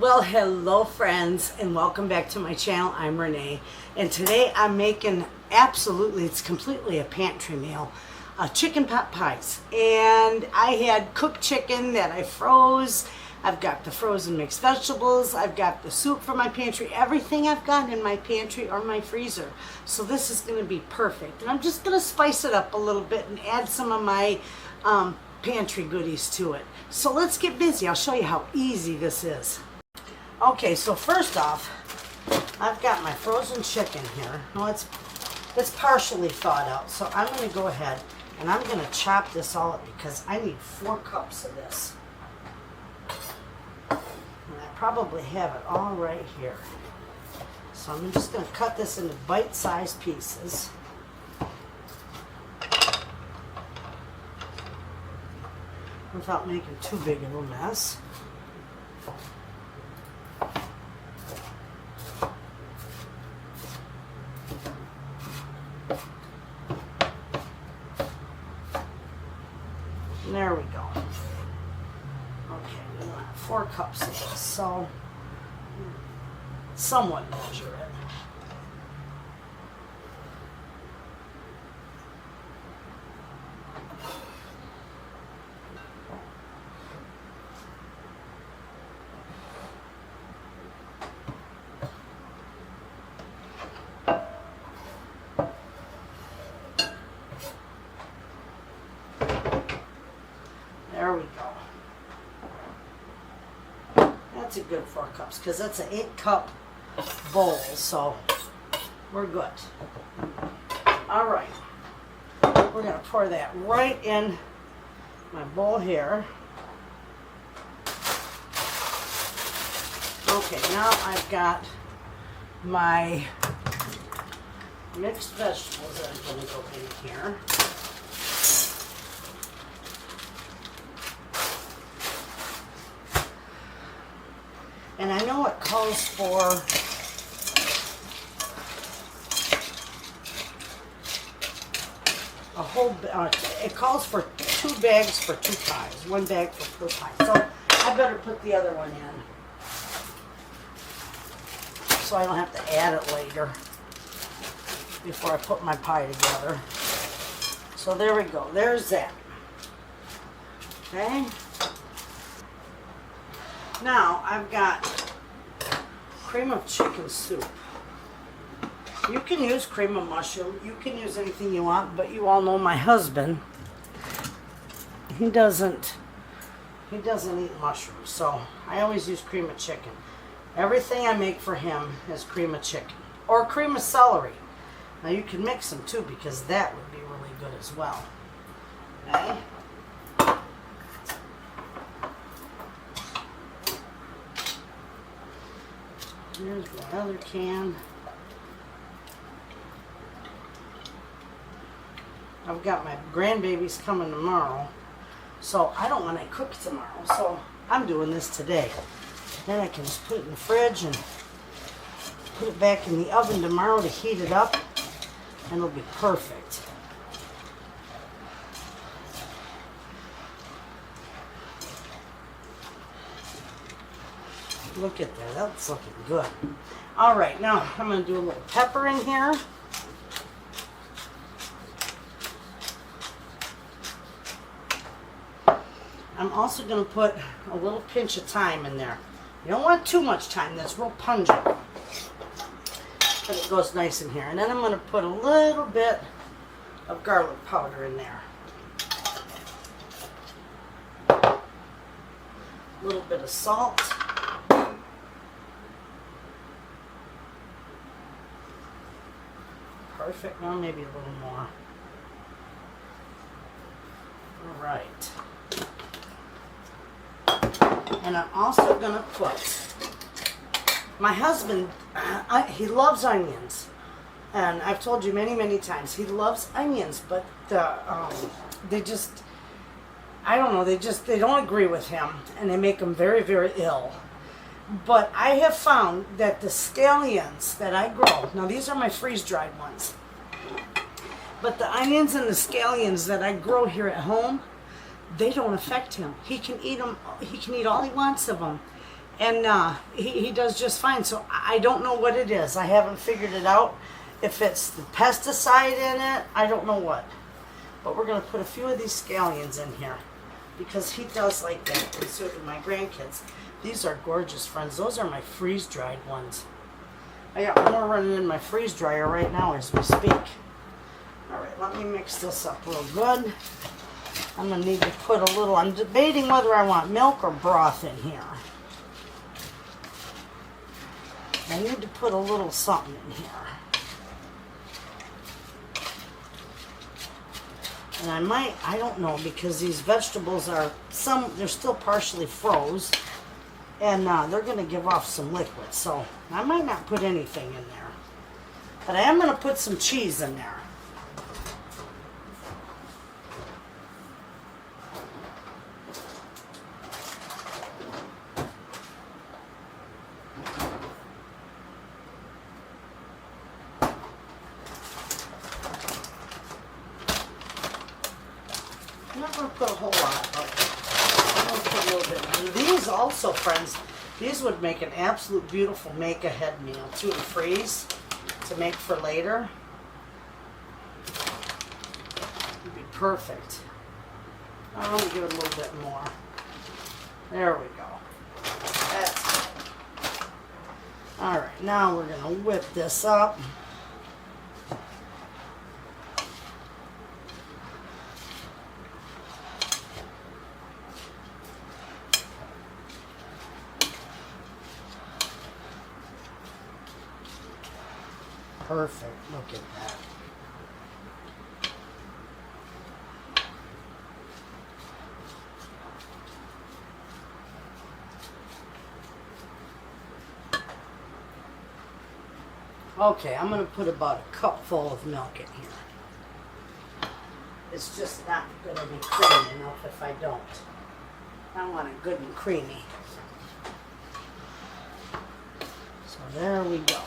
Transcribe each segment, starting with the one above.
Well, hello friends, and welcome back to my channel. I'm Renee, and today I'm making it's completely a pantry meal, chicken pot pies. And I had cooked chicken that I froze. I've got the frozen mixed vegetables. I've got the soup from my pantry. Everything I've got in my pantry or my freezer. So this is going to be perfect. And I'm just going to spice it up a little bit and add some of my pantry goodies to it. So let's get busy. I'll show you how easy this is. Okay, so first off, I've got my frozen chicken here. Now it's partially thawed out, so I'm going to go ahead and I'm going to chop this all up because I need 4 cups of this. And I probably have it all right here. So I'm just going to cut this into bite-sized pieces. Without making too big of a mess. There we go. Okay, we want 4 cups of this, so somewhat measure it. There we go. That's a good 4 cups because that's an 8-cup bowl, so we're good. All right, we're going to pour that right in my bowl here. Okay, now I've got my mixed vegetables that I'm going to go in here. And I know it calls for a whole, it calls for 2 bags for 2 pies, 1 bag for per pie. So I better put the other one in so I don't have to add it later before I put my pie together. So there we go, there's that. Okay. Now I've got cream of chicken soup. You can use cream of mushroom. You can use anything you want, but you all know my husband. He doesn't eat mushrooms, so I always use cream of chicken. Everything I make for him is cream of chicken or cream of celery. Now you can mix them too because that would be really good as well. Okay. Here's my other can. I've got my grandbabies coming tomorrow, so I don't want to cook tomorrow, so I'm doing this today. Then I can just put it in the fridge and put it back in the oven tomorrow to heat it up, and it'll be perfect. Look at that, that's looking good. All right, now I'm going to do a little pepper in here. I'm also going to put a little pinch of thyme in there. You don't want too much thyme, that's real pungent. But it goes nice in here. And then I'm going to put a little bit of garlic powder in there. A little bit of salt. Perfect. Well, maybe a little more. All right. And I'm also going to put, my husband, he loves onions. And I've told you many, many times, he loves onions, but they just, I don't know, they don't agree with him. And they make him very, very ill. But I have found that the scallions that I grow, now these are my freeze-dried ones, but the onions and the scallions that I grow here at home, they don't affect him. He can eat them. He can eat all he wants of them, And he does just fine. So I don't know what it is. I haven't figured it out. If it's the pesticide in it, I don't know what. But we're going to put a few of these scallions in here because he does like that, and so do my grandkids. These are gorgeous, friends. Those are my freeze-dried ones. I got more running in my freeze dryer right now as we speak. All right, let me mix this up real good. I'm going to need to put a little, I'm debating whether I want milk or broth in here. I need to put a little something in here. And I might, I don't know, because these vegetables are, they're still partially froze. And they're going to give off some liquid. So I might not put anything in there. But I am going to put some cheese in there. I'm not going to put a whole lot, but I'm going to put a little bit. And these also, friends, these would make an absolute beautiful make-ahead meal, too, to freeze, to make for later. It'd be perfect. I'm going to give it a little bit more. There we go. That's it. All right, now we're going to whip this up. Perfect. Look at that. Okay, I'm going to put about a cup full of milk in here. It's just not going to be creamy enough if I don't. I want it good and creamy. So there we go.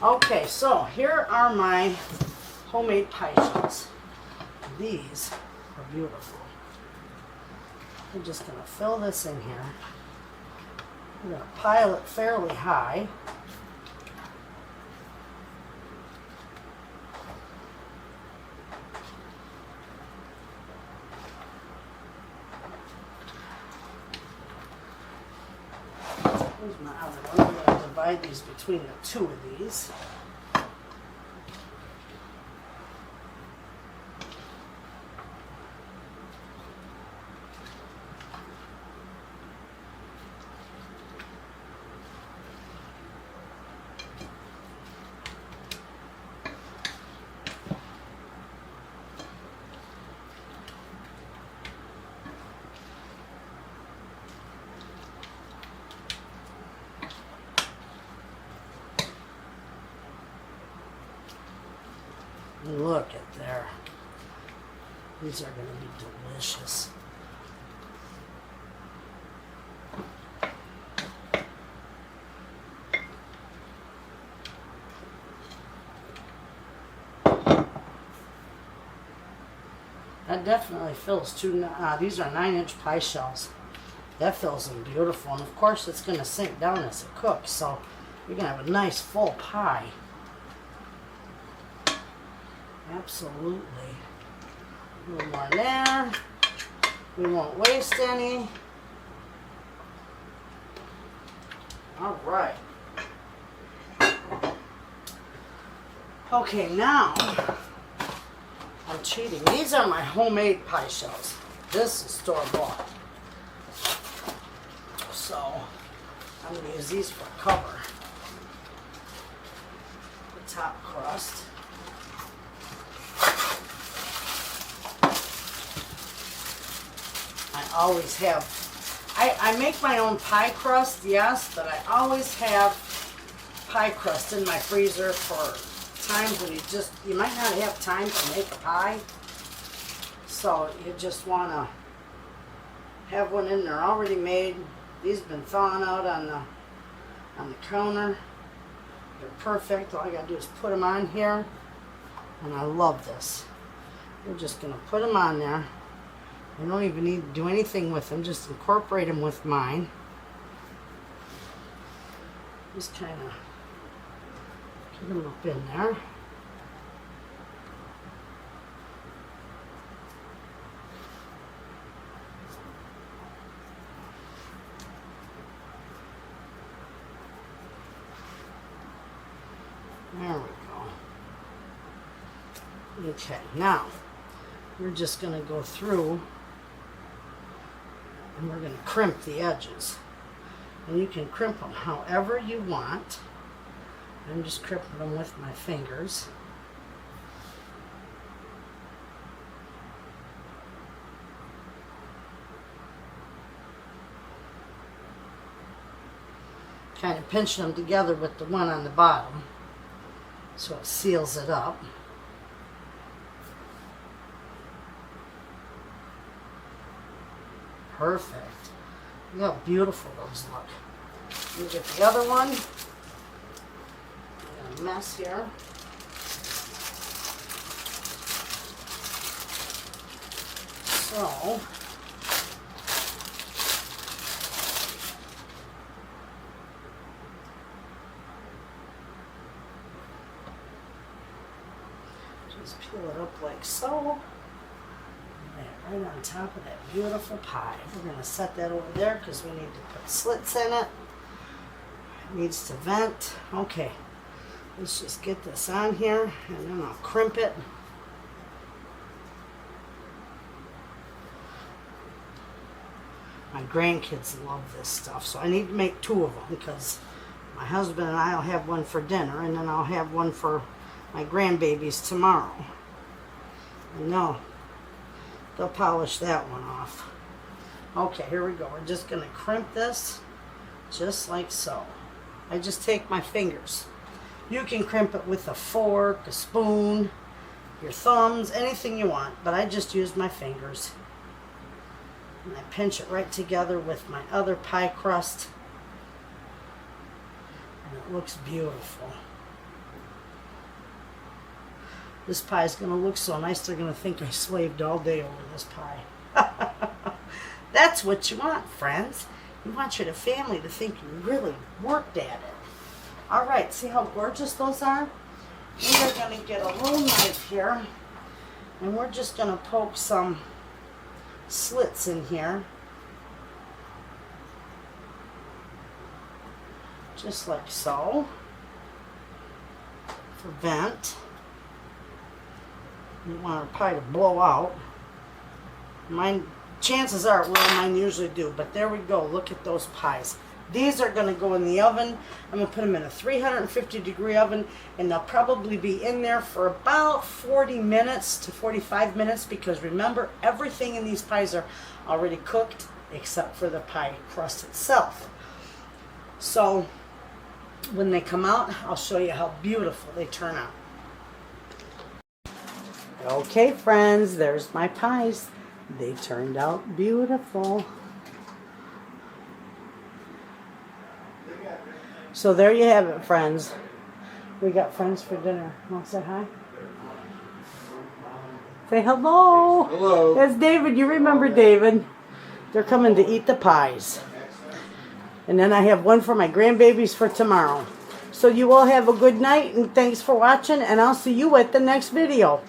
Okay, so here are my homemade pie shells. These are beautiful. I'm just going to fill this in here. I'm going to pile it fairly high. Here's my oven. I'm going to divide these between the two of these. Look at there. These are going to be delicious. That definitely fills two. These are 9-inch pie shells. That fills them beautiful. And of course it's going to sink down as it cooks. So you're going to have a nice full pie. Absolutely. A little more there. We won't waste any. All right. Okay, now I'm cheating. These are my homemade pie shells. This is store-bought. So I'm going to use these for cover. The top crust. I always have, I make my own pie crust, yes, but I always have pie crust in my freezer for times when you might not have time to make a pie. So you just want to Have one in there already made. These have been thawing out on the counter. They're perfect. All I gotta do is put them on here. And I love this. We're just gonna put them on there. I don't even need to do anything with them. Just incorporate them with mine. Just kind of get them up in there. There we go. Okay, now we're just going to go through and we're going to crimp the edges. And you can crimp them however you want. I'm just crimping them with my fingers. Kind of pinching them together with the one on the bottom so it seals it up. Perfect. Look how beautiful those look. Let me get the other one. Got a mess here. So, just peel it up like so. Right on top of that beautiful pie. We're going to set that over there because we need to put slits in it. It needs to vent. Okay, let's just get this on here and then I'll crimp it. My grandkids love this stuff, so I need to make 2 of them because my husband and I will have one for dinner and then I'll have one for my grandbabies tomorrow. And they'll polish that one off. Okay, here we go. We're just going to crimp this just like so. I just take my fingers. You can crimp it with a fork, a spoon, your thumbs, anything you want, but I just use my fingers. And I pinch it right together with my other pie crust. And it looks beautiful. This pie is going to look so nice, they're going to think I slaved all day over this pie. That's what you want, friends. You want your family to think you really worked at it. All right, see how gorgeous those are? We are going to get a little knife here, and we're just going to poke some slits in here. Just like so. For vent. You want our pie to blow out. Mine, chances are, well, mine usually do, but there we go. Look at those pies. These are going to go in the oven. I'm going to put them in a 350-degree oven, and they'll probably be in there for about 40 minutes to 45 minutes because remember, everything in these pies are already cooked except for the pie crust itself. So when they come out, I'll show you how beautiful they turn out. Okay, friends, there's my pies. They turned out beautiful. So there you have it, friends. We got friends for dinner. Want to say hi? Say hello. Hello. That's David. You remember David. They're coming to eat the pies. And then I have one for my grandbabies for tomorrow. So you all have a good night, and thanks for watching, and I'll see you at the next video.